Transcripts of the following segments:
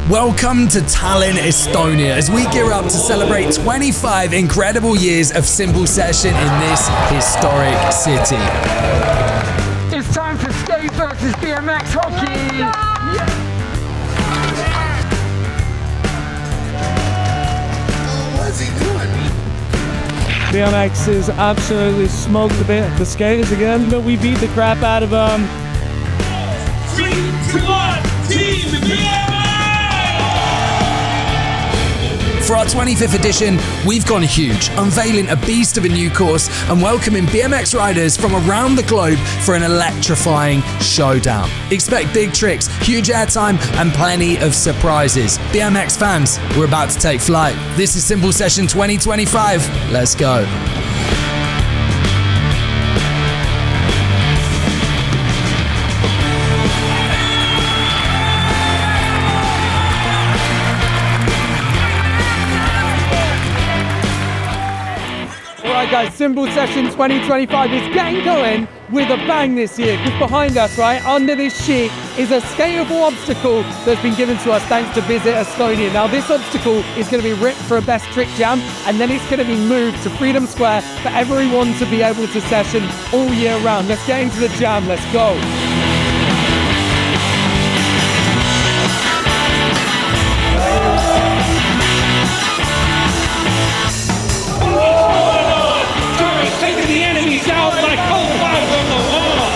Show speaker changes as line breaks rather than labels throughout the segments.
Welcome to Tallinn, Estonia, as we gear up to celebrate 25 incredible years of Simple Session in this historic city.
It's time for skate versus BMX hockey!
What's he doing?
BMX is absolutely smoked a bit. The skaters again, but we beat the crap out of them.
3, 2, 1, Team BMX!
For our 25th edition, we've gone huge, unveiling a beast of a new course and welcoming BMX riders from around the globe for an electrifying showdown. Expect big tricks, huge airtime, and plenty of surprises. BMX fans, we're about to take flight. This is Simple Session 2025. Let's go.
Alright guys, Simple Session 2025 is getting going with a bang this year, because behind us, right, under this sheet is a skatable obstacle that's been given to us thanks to Visit Estonia. Now this obstacle is going to be ripped for a best trick jam, and then it's going to be moved to Freedom Square for everyone to be able to session all year round. Let's get into the jam, let's go.
The enemies out like cold fire on the wall.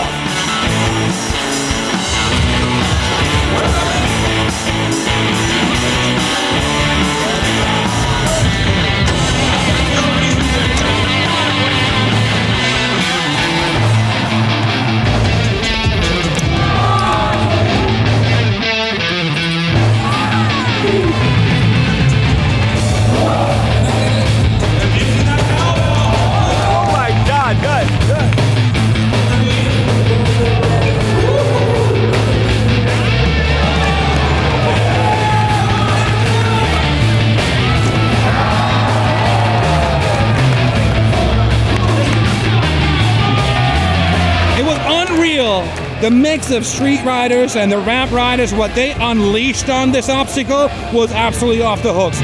The mix of street riders and the ramp riders, what they unleashed on this obstacle was absolutely off the hooks.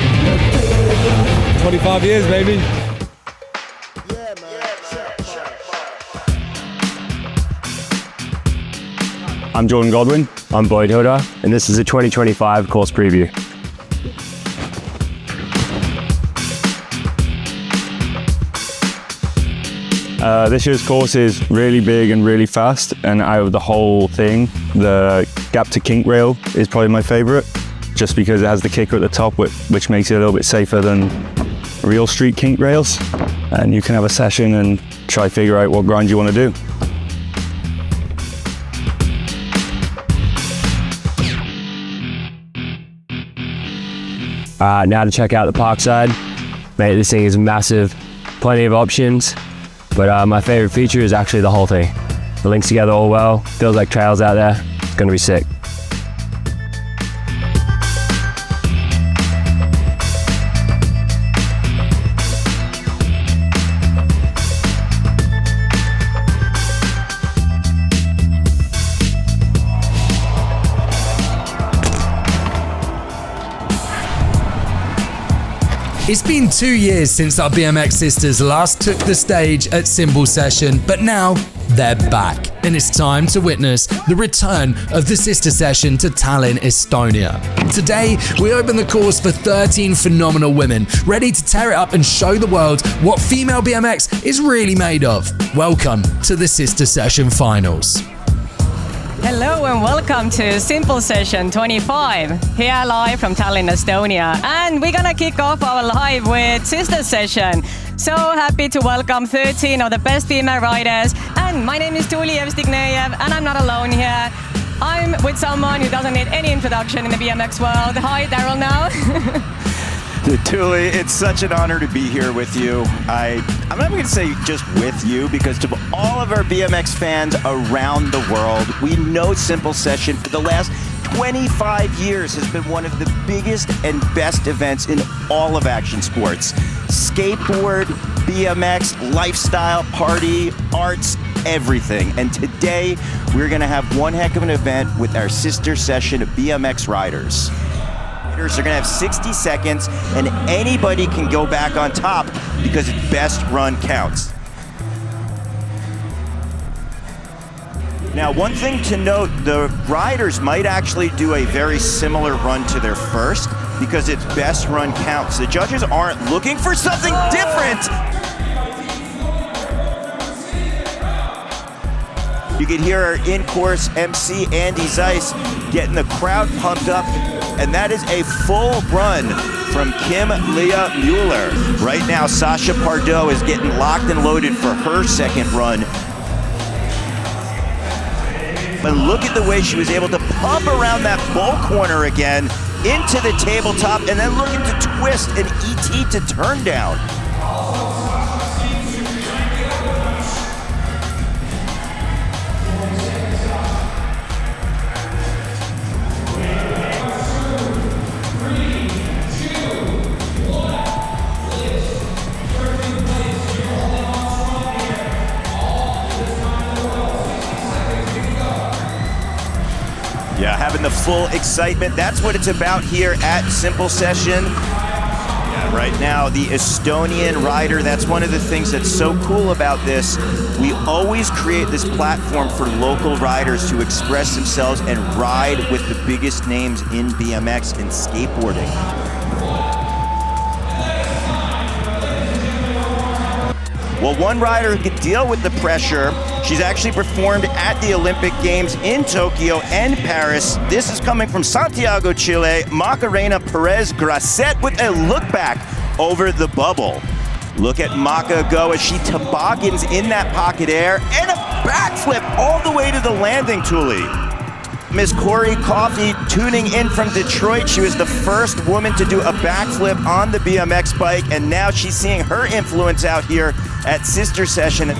25 years, baby.
Yeah, man.
I'm Jordan Godwin. I'm Boyd Hilda, and this is a 2025 course preview. This year's course is really big and really fast, and out of the whole thing, the gap to kink rail is probably my favorite, just because it has the kicker at the top, which makes it a little bit safer than real street kink rails, and you can have a session and try figure out what grind you want to do. Now to check out the park side. Mate, this thing is massive, plenty of options. But my favorite feature is actually the whole thing. It links together all well, feels like trails out there. It's gonna be sick.
It's been 2 years since our BMX sisters last took the stage at Simple Session, but now they're back. And it's time to witness the return of the sister session to Tallinn, Estonia. Today, we open the course for 13 phenomenal women, ready to tear it up and show the world what female BMX is really made of. Welcome to the sister session finals.
Hello and welcome to Simple Session 25, here live from Tallinn, Estonia. And we're gonna kick off our live with Sister Session. So happy to welcome 13 of the best female riders. And my name is Tuli Evstigneyev, and I'm not alone here. I'm with someone who doesn't need any introduction in the BMX world. Hi, Daryl now.
Tuli, it's such an honor to be here with you. I'm not going to say just with you, because to all of our BMX fans around the world, we know Simple Session for the last 25 years has been one of the biggest and best events in all of action sports. Skateboard, BMX, lifestyle, party, arts, everything. And today, we're going to have one heck of an event with our sister session of BMX riders. riders are gonna have 60 seconds, and anybody can go back on top because it's best run counts. Now, one thing to note, the riders might actually do a very similar run to their first because it's best run counts. The judges aren't looking for something different. You can hear our in-course MC, Andy Zeiss, getting the crowd pumped up, and that is a full run from Kim Leah Mueller. Right now, Sasha Pardo is getting locked and loaded for her second run. But look at the way she was able to pump around that bowl corner again into the tabletop and then looking to twist an ET to turn down. Yeah, having the full excitement. That's what it's about here at Simple Session. Yeah, right now, the Estonian rider, that's one of the things that's so cool about this. We always create this platform for local riders to express themselves and ride with the biggest names in BMX and skateboarding. Well, one rider who could deal with the pressure, she's actually performed at the Olympic Games in Tokyo and Paris. This is coming from Santiago, Chile, Macarena Perez Grasset with a look back over the bubble. Look at Maka go as she toboggans in that pocket air and a backflip all the way to the landing, Thule. Miss Corey Coffey tuning in from Detroit. She was the first woman to do a backflip on the BMX bike, and now she's seeing her influence out here at Sister Session.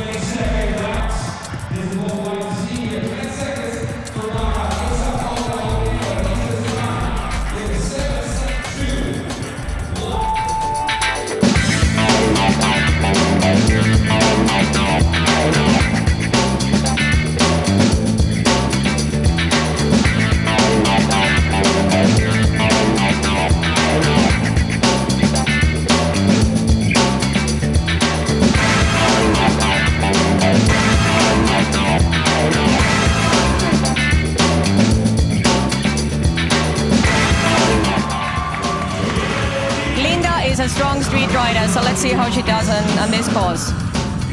A strong street rider, so let's see how she does on this course.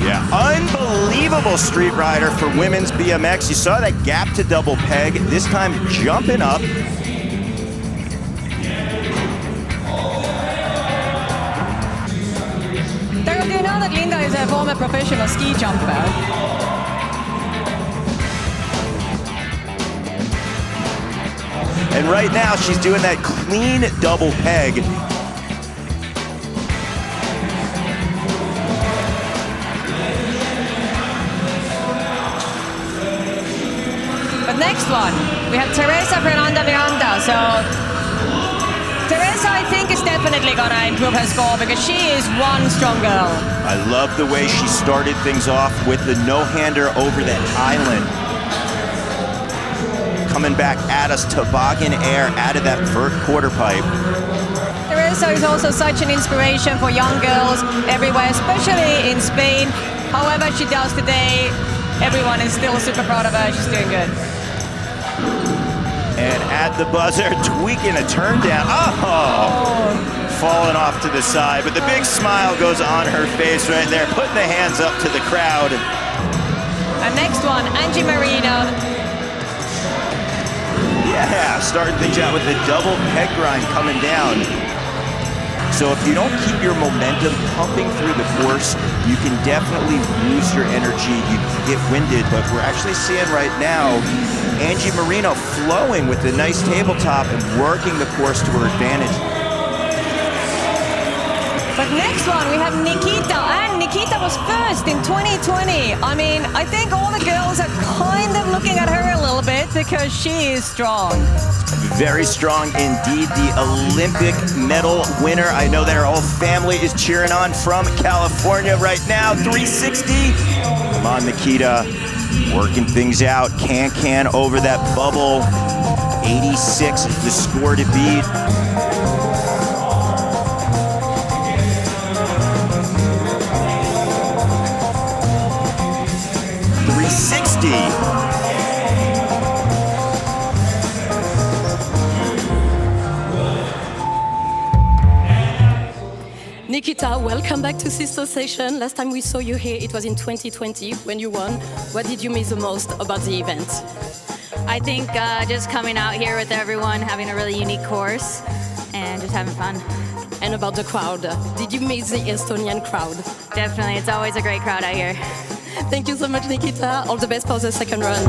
Yeah, unbelievable street rider for women's BMX. You saw that gap to double peg, this time jumping up.
Daryl, do you know that Linda is a former professional ski jumper?
And right now she's doing that clean double peg.
Next one, we have Teresa Fernanda Miranda. So Teresa, I think, is definitely gonna improve her score because she is one strong girl.
I love the way she started things off with the no-hander over that island. Coming back at us, toboggan air out of that vert quarter pipe.
Teresa is also such an inspiration for young girls everywhere, especially in Spain. However she does today, everyone is still super proud of her. She's doing good.
And at the buzzer, tweaking a turn down. Oh! Falling off to the side, but the big smile goes on her face right there, putting the hands up to the crowd.
And next one, Angie Marino.
Yeah, starting things out with the double peg grind coming down. So if you don't keep your momentum pumping through the course, you can definitely lose your energy, you can get winded, but we're actually seeing right now Angie Marino flowing with the nice tabletop and working the course to her advantage.
But next one, we have Nikita, and Nikita was first in 2020. I mean, I think all the girls are kind of looking at her a little bit because she is strong.
Very strong indeed, the Olympic medal winner. I know that her whole family is cheering on from California right now. 360. Come on, Nikita. Working things out. Can over that bubble 86 the score to beat. 360.
Nikita, welcome back to Sister Session. Last time we saw you here, it was in 2020 when you won. What did you miss the most about the event?
I think just coming out here with everyone, having a really unique course, and just having fun.
And about the crowd, did you miss the Estonian crowd?
Definitely, it's always a great crowd out here.
Thank you so much, Nikita. All the best for the second run.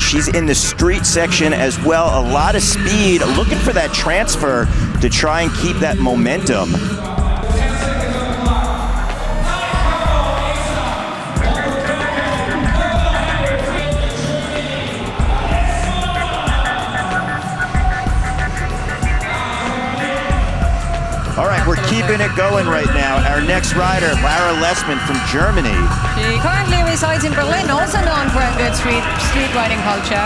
She's in the street section as well. A lot of speed, looking for that transfer to try and keep that momentum. All right, we're keeping it going right now. Our next rider, Lara Lessman from Germany.
She currently resides in Berlin, also known for a good street riding culture.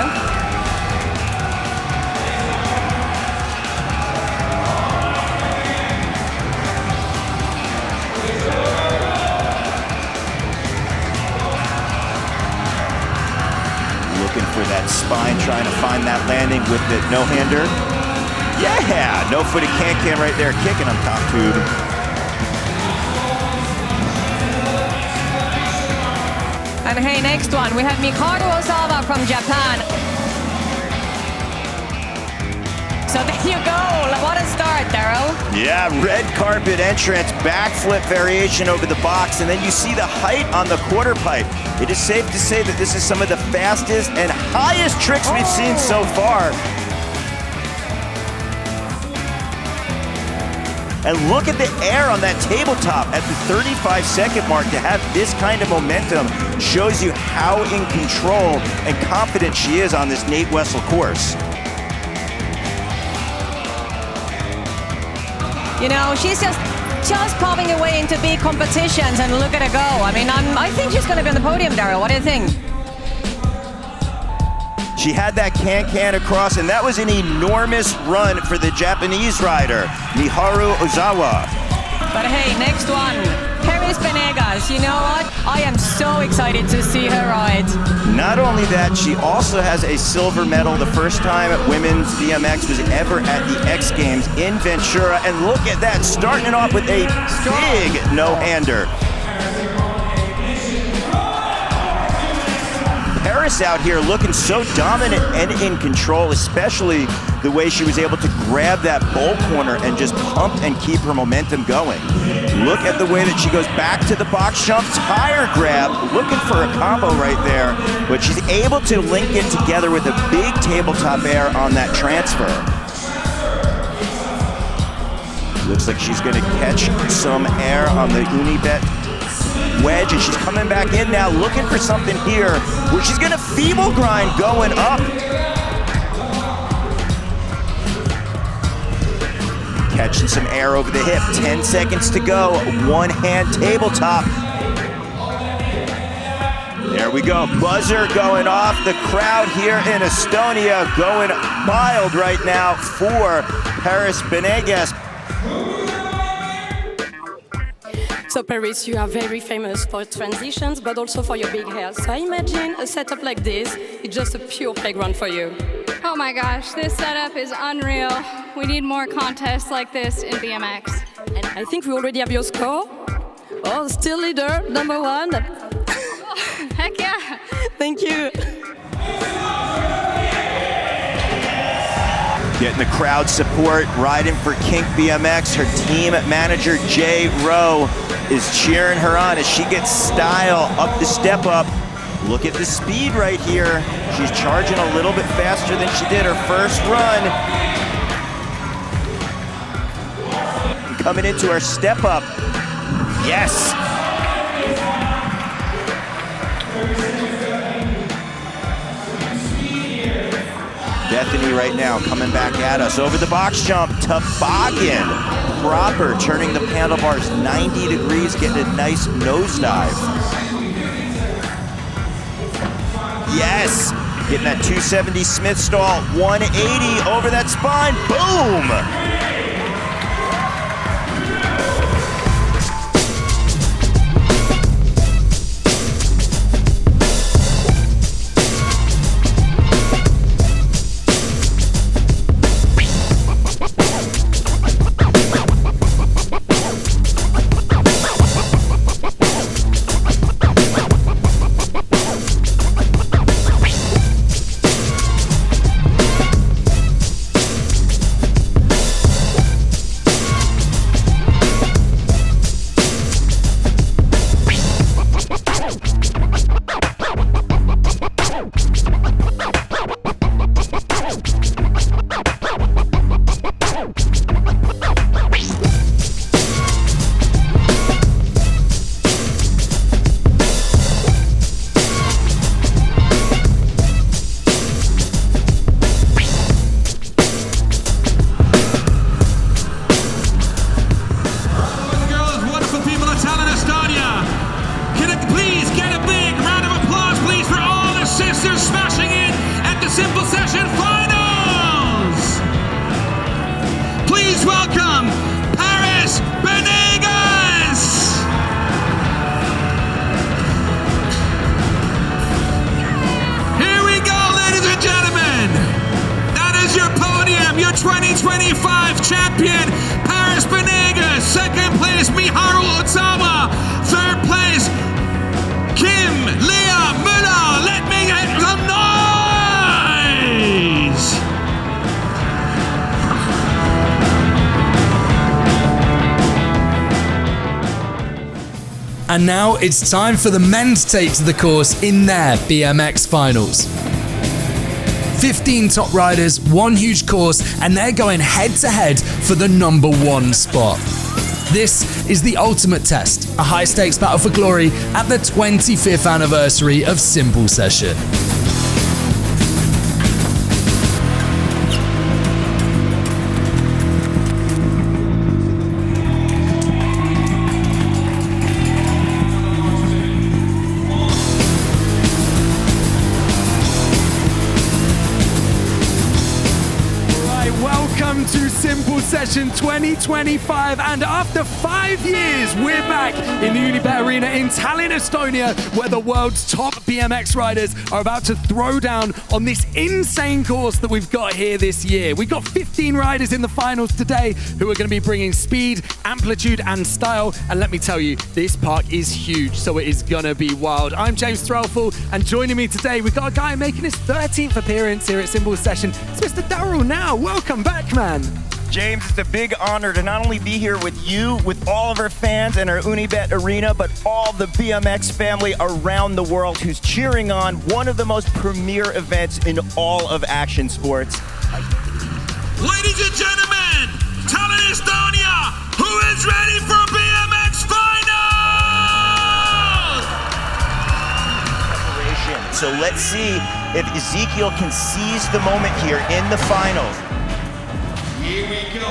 Looking for that spine, trying to find that landing with the no-hander. Yeah, no-footed can-can right there, kicking on top tube.
And hey, next one, we have Mikaru Osawa from Japan. So there you go, what a start, Daryl.
Yeah, red carpet entrance, backflip variation over the box, and then you see the height on the quarter pipe. It is safe to say that this is some of the fastest and highest tricks we've seen so far. And look at the air on that tabletop at the 35-second mark. To have this kind of momentum shows you how in control and confident she is on this Nate Wessel course.
You know, she's just popping away into big competitions, and look at her go. I mean, I think she's going to be on the podium, Daryl. What do you think?
She had that can-can across, and that was an enormous run for the Japanese rider, Miharu Ozawa.
But hey, next one, Paris Benegas. You know what? I am so excited to see her ride.
Not only that, she also has a silver medal, the first time women's BMX was ever at the X Games in Ventura. And look at that, starting it off with a big no-hander. Paris out here looking so dominant and in control, especially the way she was able to grab that bowl corner and just pump and keep her momentum going. Look at the way that she goes back to the box jump, tire grab, looking for a combo right there, but she's able to link it together with a big tabletop air on that transfer. Looks like she's going to catch some air on the Unibet wedge, and she's coming back in now, looking for something here, where she's gonna feeble grind going up. Catching some air over the hip, 10 seconds to go, one-hand tabletop. There we go, buzzer going off. The crowd here in Estonia going wild right now for Paris Benegas.
So Paris, you are very famous for transitions, but also for your big hair. So I imagine a setup like this is just a pure playground for you.
Oh my gosh, this setup is unreal. We need more contests like this in BMX.
And I think we already have your score. Oh, still leader, number 1.
Heck yeah.
Thank you.
Getting the crowd support, riding for Kink BMX. Her team manager, Jay Rowe, is cheering her on as she gets style up the step up. Look at the speed right here. She's charging a little bit faster than she did her first run. Coming into her step up. Yes. Bethany right now coming back at us. Over the box jump, toboggan. Proper, turning the handlebars 90 degrees, getting a nice nosedive. Yes, getting that 270 Smith stall, 180 over that spine, boom!
And now it's time for the men to take to the course in their BMX finals. 15 top riders, one huge course, and they're going head to head for the number 1 spot. This is the ultimate test, a high stakes battle for glory at the 25th anniversary of Simple Session. To Simple Session 2025, and after 5 years we're back in the Unibet Arena in Tallinn, Estonia, where the world's top BMX riders are about to throw down on this insane course that we've got here this year. We've got 15 riders in the finals today who are going to be bringing speed, amplitude and style, and let me tell you, this park is huge, so it is going to be wild. I'm James Threlfall, and joining me today we've got a guy making his 13th appearance here at Simple Session. It's Mr. Daryl Now. Welcome back, man.
James, it's a big honor to not only be here with you, with all of our fans in our Unibet Arena, but all the BMX family around the world who's cheering on one of the most premier events in all of action sports.
Ladies and gentlemen, Tallinn, Estonia, who is ready for BMX final?
So let's see if Ezekiel can seize the moment here in the finals.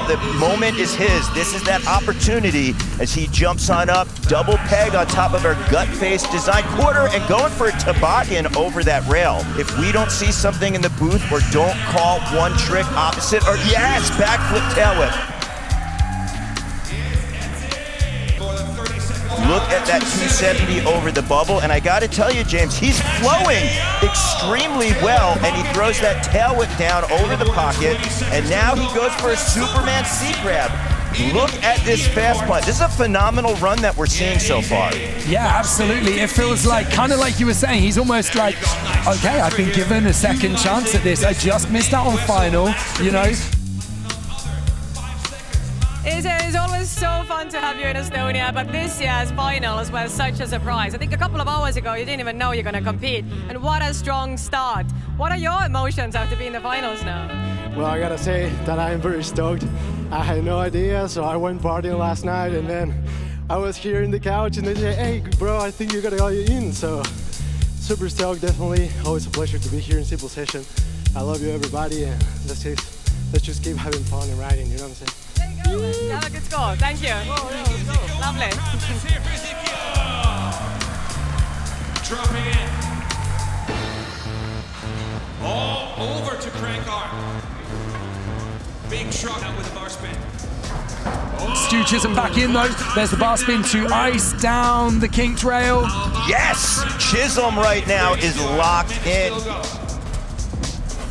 The moment is his. This is that opportunity as he jumps on up, double peg on top of our gut face design quarter and going for a toboggan over that rail. If we don't see something in the booth or don't call one trick opposite, or yes, backflip tail whip. Look at that 270 over the bubble, and I gotta tell you, James, he's flowing extremely well, and he throws that tail whip down over the pocket, and now he goes for a Superman C-grab. Look at this fast punt. This is a phenomenal run that we're seeing so far.
Yeah, absolutely. It feels like, kind of like you were saying, he's almost like, okay, I've been given a second chance at this. I just missed out on final, you know.
It's always so fun to have you in Estonia, but this year's finals were such a surprise. I think a couple of hours ago, you didn't even know you're going to compete. And what a strong start. What are your emotions after being in the finals now?
Well, I gotta say that I am very stoked. I had no idea, so I went partying last night, and then I was here in the couch, and they said, "Hey, bro, I think you gotta go in." So, super stoked, definitely. Always a pleasure to be here in Simple Session. I love you, everybody, and let's just keep having fun and riding. You know what I'm saying?
There you go. Have a good score. Thank you. Lovely.
Dropping in. All over to crank arm. Big shot out with a bar spin.
Stu Chisholm back in though. There's the bar spin to ice down the kinked rail.
Yes! Chisholm right now is locked in.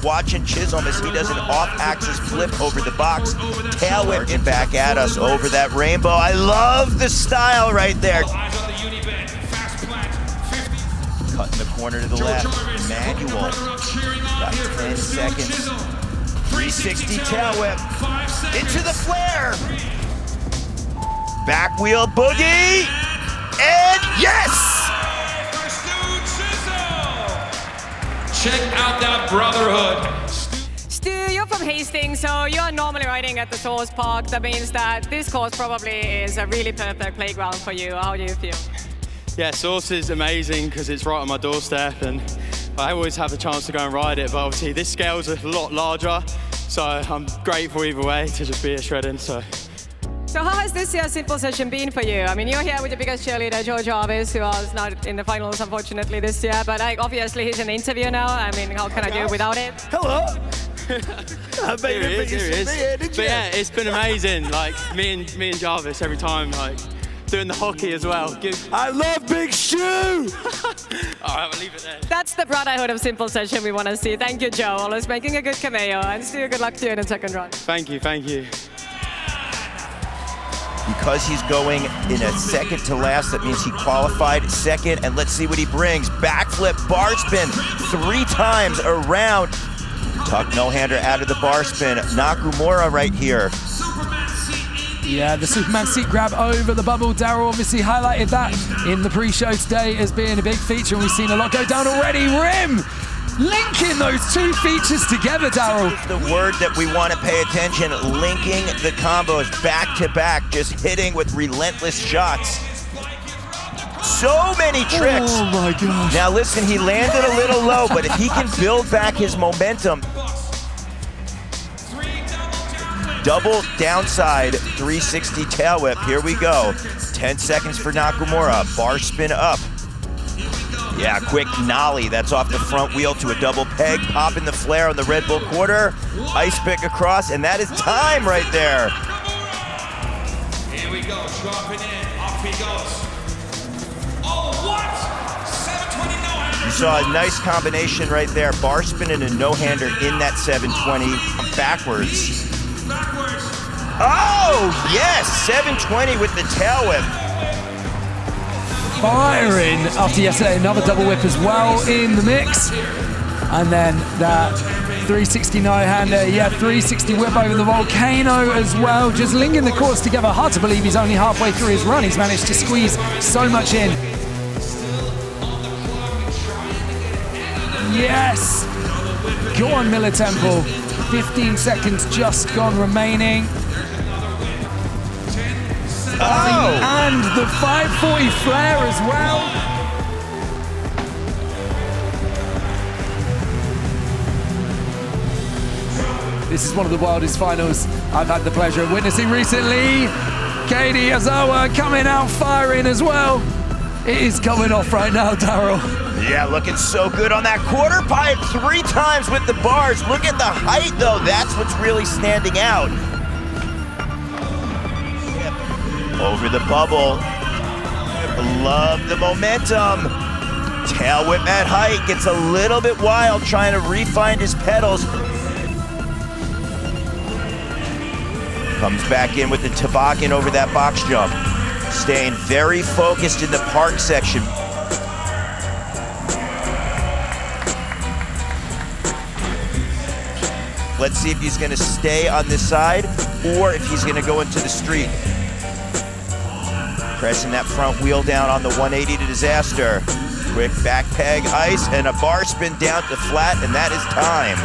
Watching Chisholm as he does an off-axis flip over the box. Tail whipping back at us over that rainbow. I love the style right there. Cut in the corner to the left. Manual. Got 10 seconds. 360 tail whip. Into the flare. Back wheel boogie. And yes!
Check out that brotherhood.
Stu, you're from Hastings, so you're normally riding at the Source Park. That means that this course probably is a really perfect playground for you. How do you feel?
Yeah, Source is amazing because it's right on my doorstep, and I always have a chance to go and ride it, but obviously this scale's a lot larger, so I'm grateful either way to just be at Shredding.
So how has this year's Simple Session been for you? I mean, you're here with your biggest cheerleader, George Jarvis, who was not in the finals, unfortunately, this year, but like, obviously he's an interview now. I mean, how can I do without it?
Hello!
Here he is. But yeah, it's been amazing. Like, me and Jarvis every time, like, doing the hockey as well.
I love Big Shoe!
All right, we'll leave it there.
That's the brotherhood of Simple Session we want to see. Thank you, Joe. Always making a good cameo. And Stu, good luck to you in the second run.
Thank you, thank you.
Because he's going in a second to last, that means he qualified second, and let's see what he brings. Backflip, bar spin, 3 times around. Tuck no-hander out of the bar spin. Nakamura right here.
Yeah, the Superman seat grab over the bubble. Daryl obviously highlighted that in the pre-show today as being a big feature, and we've seen a lot go down already. Rim! Linking those two features together, Daryl.
The word that we want to pay attention, linking the combos back to back, just hitting with relentless shots. So many tricks.
Oh my gosh.
Now listen, he landed a little low, but if he can build back his momentum. Double downside 360 tail whip. Here we go. 10 seconds for Nakamura. Bar spin up. Yeah, quick nollie. That's off the front wheel to a double peg. Popping the flare on the Red Bull quarter. Ice pick across, and that is time right there.
Here we go, dropping in. Off he goes. Oh, what? 720 no-hander.
You saw a nice combination right there. Bar spin and a no-hander in that 720. Backwards. Oh, yes! 720 with the tail whip.
Firing after yesterday, another double whip as well in the mix. And then that 360 no-hander, yeah, 360 whip over the volcano as well. Just linking the course together. Hard to believe he's only halfway through his run. He's managed to squeeze so much in. Yes! Go on, Miller Temple. 15 seconds just gone remaining.
Oh!
And the 540 flare as well. This is one of the wildest finals I've had the pleasure of witnessing recently. Katie Azawa coming out firing as well. It is coming off right now, Daryl.
Yeah, looking so good on that quarter pipe 3 times with the bars. Look at the height, though. That's what's really standing out. Over the bubble. Love the momentum. Tail whip at height, gets a little bit wild trying to re-find his pedals. Comes back in with the toboggan over that box jump. Staying very focused in the park section. Let's see if he's gonna stay on this side or if he's gonna go into the street. Pressing that front wheel down on the 180 to disaster. Quick back peg ice and a bar spin down to flat, and that is time.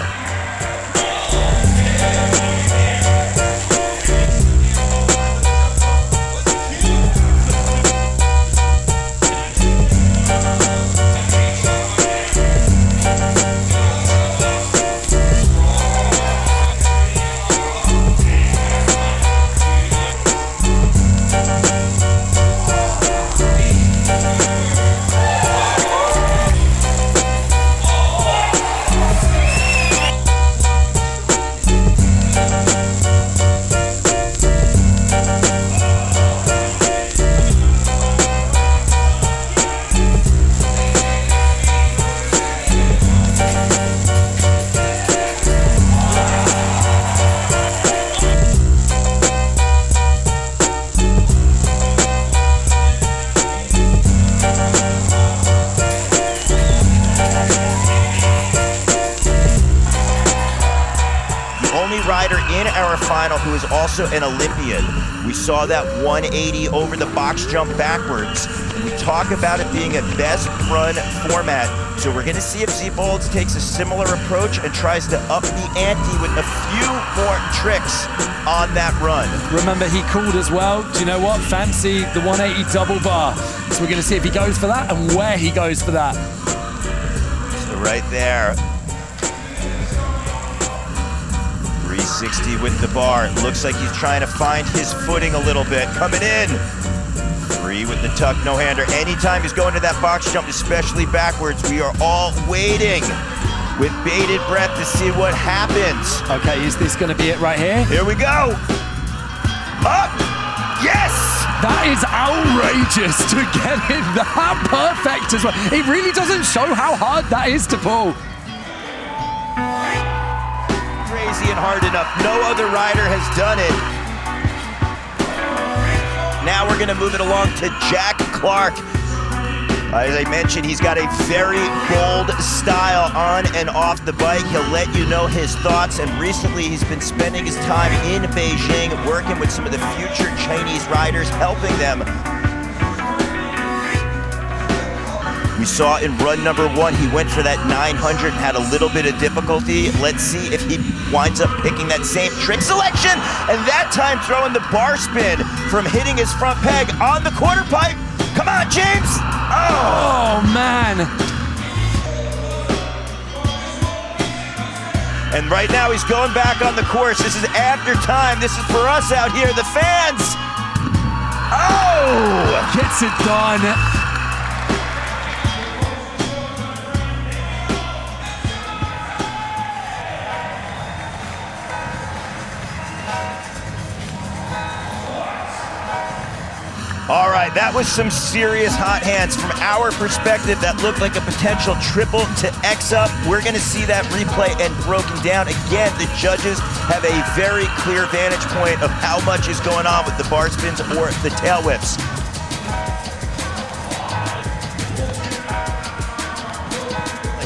Rider in our final who is also an Olympian. We saw that 180 over the box jump backwards. We talk about it being a best run format. So we're gonna see if Z-Bolts takes a similar approach and tries to up the ante with a few more tricks on that run.
Remember, he called as well, do you know what? Fancy the 180 double bar. So we're gonna see if he goes for that and where he goes for that.
So right there. 360 with the bar. Looks like he's trying to find his footing a little bit. Coming in. 3 with the tuck, no-hander. Anytime he's going to that box jump, especially backwards, we are all waiting with bated breath to see what happens.
Okay, is this going to be it right here?
Here we go. Up. Yes!
That is outrageous to get it that perfect as well. It really doesn't show how hard that is to pull.
Crazy and hard enough. No other rider has done it. Now we're gonna move it along to Jack Clark. As I mentioned, he's got a very bold style on and off the bike. He'll let you know his thoughts, and recently he's been spending his time in Beijing working with some of the future Chinese riders, helping them. We saw in run number 1, he went for that 900 and had a little bit of difficulty. Let's see if he winds up picking that same trick selection, and that time throwing the bar spin from hitting his front peg on the quarter pipe. Come on, James!
Oh, man.
And right now he's going back on the course. This is after time. This is for us out here, the fans. Oh!
Gets it done.
All right, that was some serious hot hands. From our perspective, that looked like a potential triple to X up. We're gonna see that replay and broken down. Again, the judges have a very clear vantage point of how much is going on with the bar spins or the tail whips.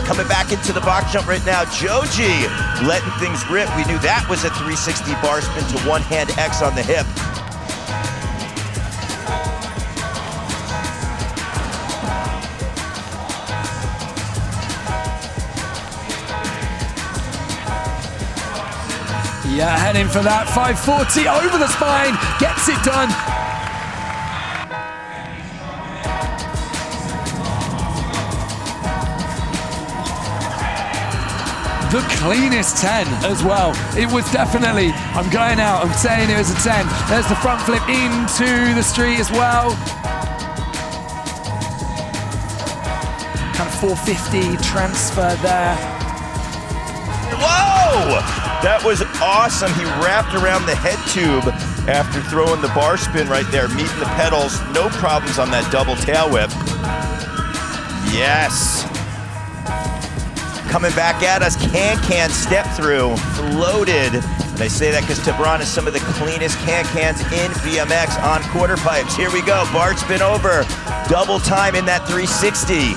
Coming back into the box jump right now, Joji letting things rip. We knew that was a 360 bar spin to one hand X on the hip.
Yeah, heading for that 540 over the spine, gets it done. The cleanest 10 as well. It was definitely, I'm going out, I'm saying it was a 10. There's the front flip into the street as well. Kind of 450 transfer there.
Whoa! That was awesome. He wrapped around the head tube after throwing the bar spin right there, meeting the pedals, no problems on that double tail whip. Yes. Coming back at us, can step through, floated. And I say that because Tebron is some of the cleanest can-cans in BMX on quarter pipes. Here we go, bar spin over, double time in that 360.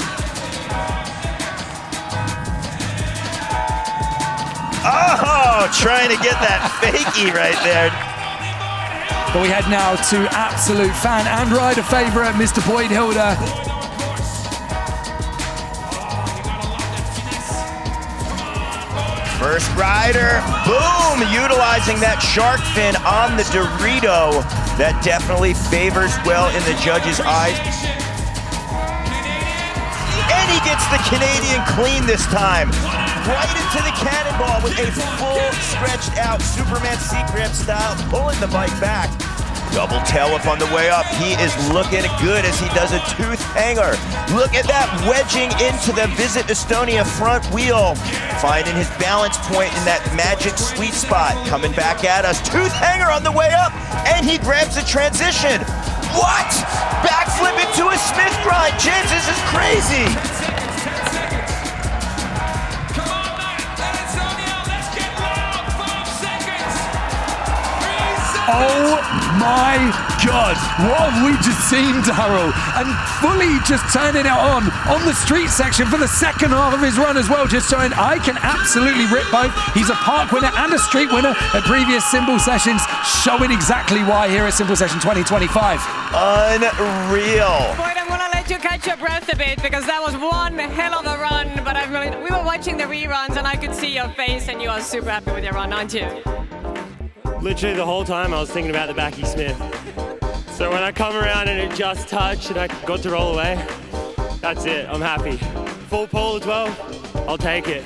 Oh, trying to get that fakie right there.
But we head now to absolute fan and rider favourite, Mr. Boyd Hilda.
First rider, boom, utilizing that shark fin on the Dorito. That definitely favors well in the judges' eyes. And he gets the Canadian clean this time. Right into the cannonball with a full stretched out Superman C-grip style, pulling the bike back. Double tail whip on the way up. He is looking good as he does a tooth hanger. Look at that, wedging into the Visit Estonia front wheel. Finding his balance point in that magic sweet spot. Coming back at us, tooth hanger on the way up, and he grabs the transition. What? Backflip into a Smith grind. James, this is crazy.
Oh my God, what have we just seen, Darryl? And fully just turning it on the street section for the second half of his run as well, just showing I can absolutely rip both. He's a park winner and a street winner at previous Symbol Sessions, showing exactly why here at Symbol Session 2025.
Unreal.
Boyd, I'm gonna let you catch your breath a bit because that was one hell of a run, but we were watching the reruns and I could see your face and you are super happy with your run, aren't you?
Literally the whole time I was thinking about the backy Smith. So when I come around and it just touched and I got to roll away, that's it, I'm happy. Full pole as well, I'll take it.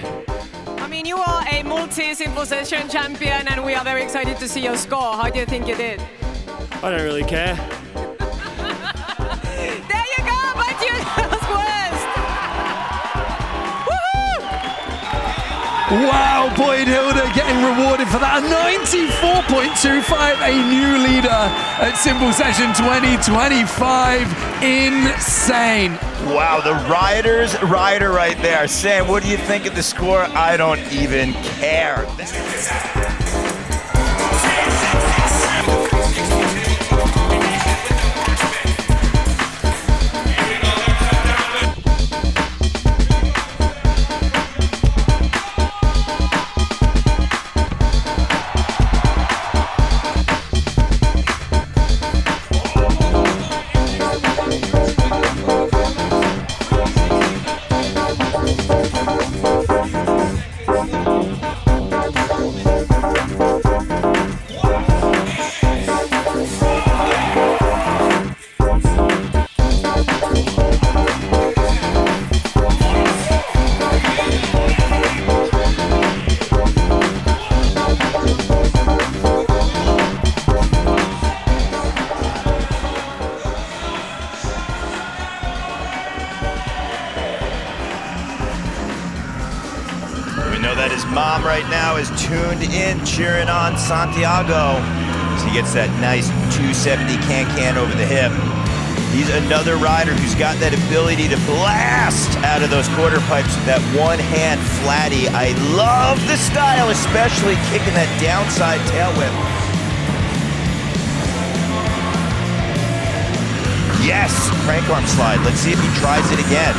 I mean, you are a multi-Simple Session champion and we are very excited to see your score. How do you think you did?
I don't really care.
There you go, but you was worst. Woohoo!
Wow, Boyd Hilda getting rewarded for that. 94.25, a new leader at Symbol Session 2025. Insane.
Wow, the rider's rider right there. Sam, what do you think of the score? I don't even care. Mom right now is tuned in, cheering on Santiago as he gets that nice 270 can over the hip. He's another rider who's got that ability to blast out of those quarter pipes with that one-hand flatty. I love the style, especially kicking that downside tail whip. Yes, crank arm slide. Let's see if he tries it again.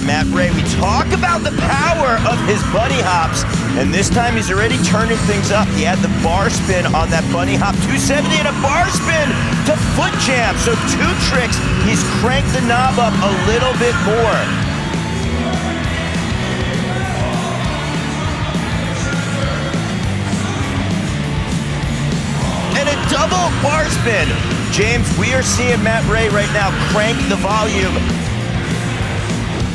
Matt Ray, we talk about the power of his bunny hops, and this time he's already turning things up. He had the bar spin on that bunny hop 270 and a bar spin to foot jam. So two tricks, he's cranked the knob up a little bit more. And a double bar spin. James, we are seeing Matt Ray right now crank the volume.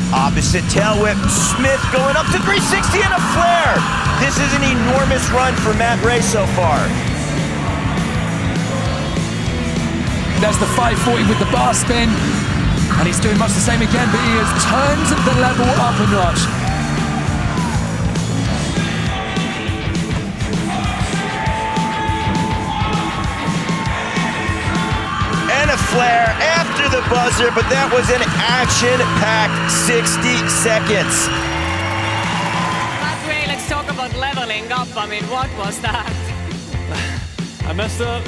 Opposite tail whip, Smith going up to 360 and a flare. This is an enormous run for Matt Ray so far.
There's the 540 with the bar spin, and he's doing much the same again, but he has turned the level up a notch.
flare after the buzzer, but that was an action-packed 60 seconds.
Ray, let's talk about leveling up. I mean, what was that?
I messed up,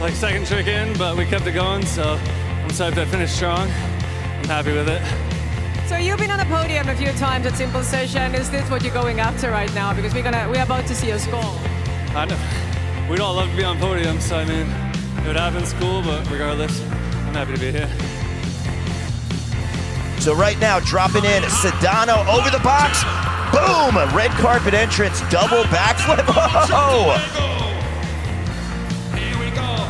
like second trick in, but we kept it going, so I'm psyched I finished strong. I'm happy with it.
So you've been on the podium a few times at Simple Session. Is this what you're going after right now? Because we're about to see a score.
I know. We'd all love to be on podium, so I mean, it would happen, cool, but regardless, I'm happy to be here.
So right now, dropping in, Sedano over the box. Boom! A red carpet entrance, double backflip. Oh!
Here we go.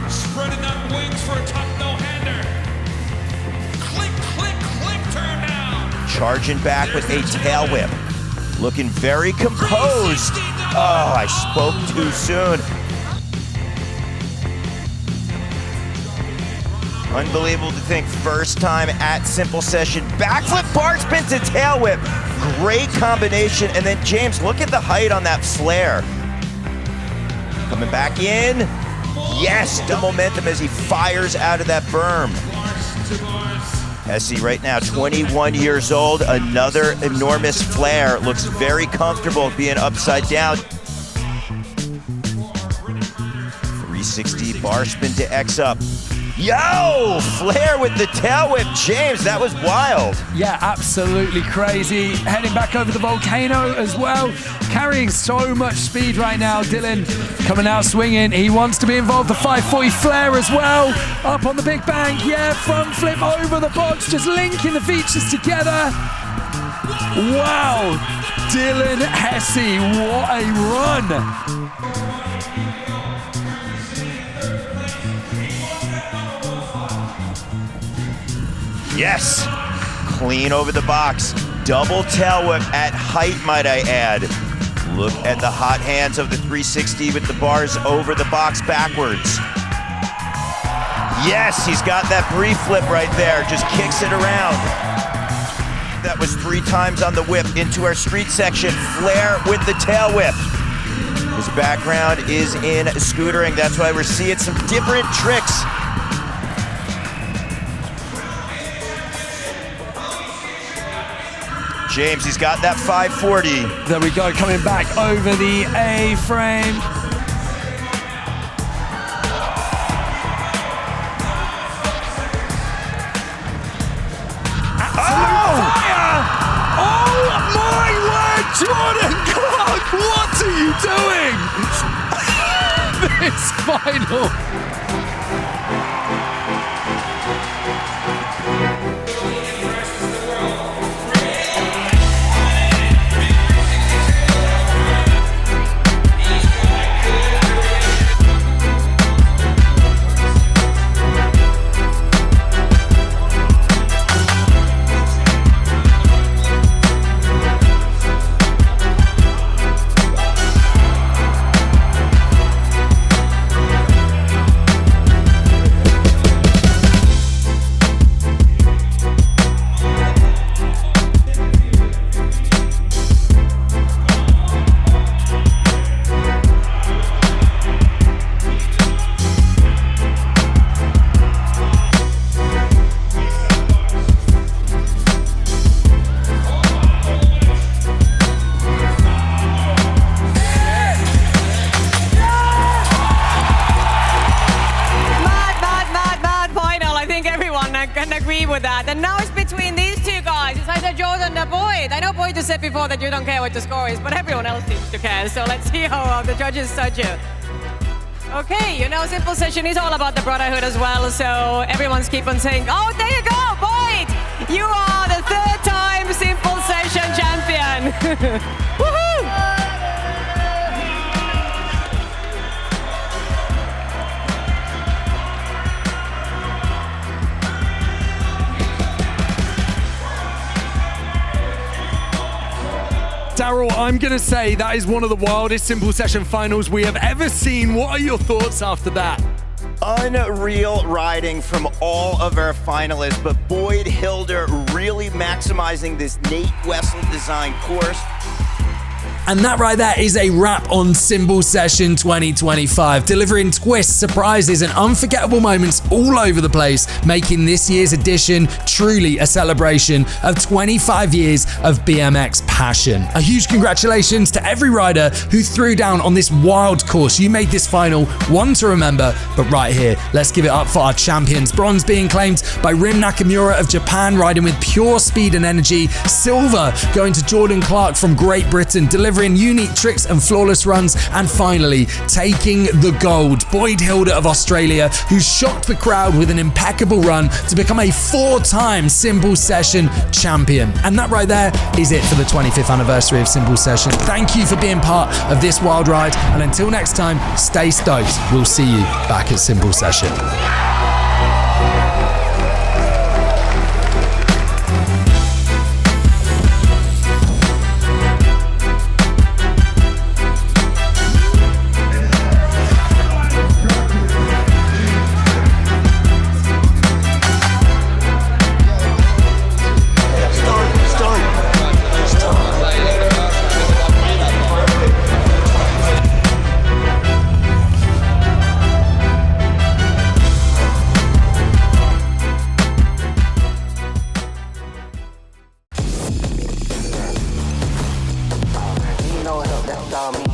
Spreading them wings for a top no-hander. Click, click, click, turn down.
Charging back with a tail whip. Looking very composed. Oh, I spoke too soon. Unbelievable to think, first time at Simple Session. Backflip bar spin to tail whip. Great combination. And then James, look at the height on that flare. Coming back in. Yes, the momentum as he fires out of that berm. Hesse right now, 21 years old, another enormous flare. Looks very comfortable being upside down. 360 bar spin to X up. Yo, flare with the tail whip. James, that was wild.
Yeah, absolutely crazy. Heading back over the volcano as well. Carrying so much speed right now. Dylan coming out swinging. He wants to be involved. The 540 flare as well. Up on the big bank. Yeah, front flip over the box. Just linking the features together. Wow. Dylan Hesse, what a run.
Yes, clean over the box. Double tail whip at height, might I add. Look at the hot hands of the 360 with the bars over the box backwards. Yes, he's got that brief flip right there, just kicks it around. That was 3 times on the whip into our street section. Flare with the tail whip. His background is in scootering, that's why we're seeing some different tricks. James, he's got that 540.
There we go, coming back over the A-frame.
Oh!
Fire! Oh my word, Jordan Clark, what are you doing? This final.
With that. And now it's between these two guys. It's either Jordan or Boyd. I know Boyd just said before that you don't care what the score is, but everyone else seems to care. So let's see how the judges judge you. Okay, you know, Simple Session is all about the brotherhood as well. So everyone's keep on saying, oh, there you go, Boyd! You are the 3rd time Simple Session champion. Woohoo!
Daryl, I'm going to say that is one of the wildest Simple Session finals we have ever seen. What are your thoughts after that?
Unreal riding from all of our finalists, but Boyd Hilder really maximizing this Nate Wessel design course.
And that right there is a wrap on Cymbal Session 2025, delivering twists, surprises, and unforgettable moments all over the place, making this year's edition truly a celebration of 25 years of BMX passion. A huge congratulations to every rider who threw down on this wild course. You made this final one to remember, but right here, let's give it up for our champions. Bronze being claimed by Rim Nakamura of Japan, riding with pure speed and energy. Silver going to Jordan Clark from Great Britain, delivering unique tricks and flawless runs. And finally, taking the gold, Boyd Hilda of Australia, who shocked the crowd with an impeccable run to become a 4-time Cymbal Session champion. And that right there is it for the 25th anniversary of Cymbal Session. Thank you for being part of this wild ride, and until next time, stay stoked. We'll see you back at Cymbal Session.
That's all me.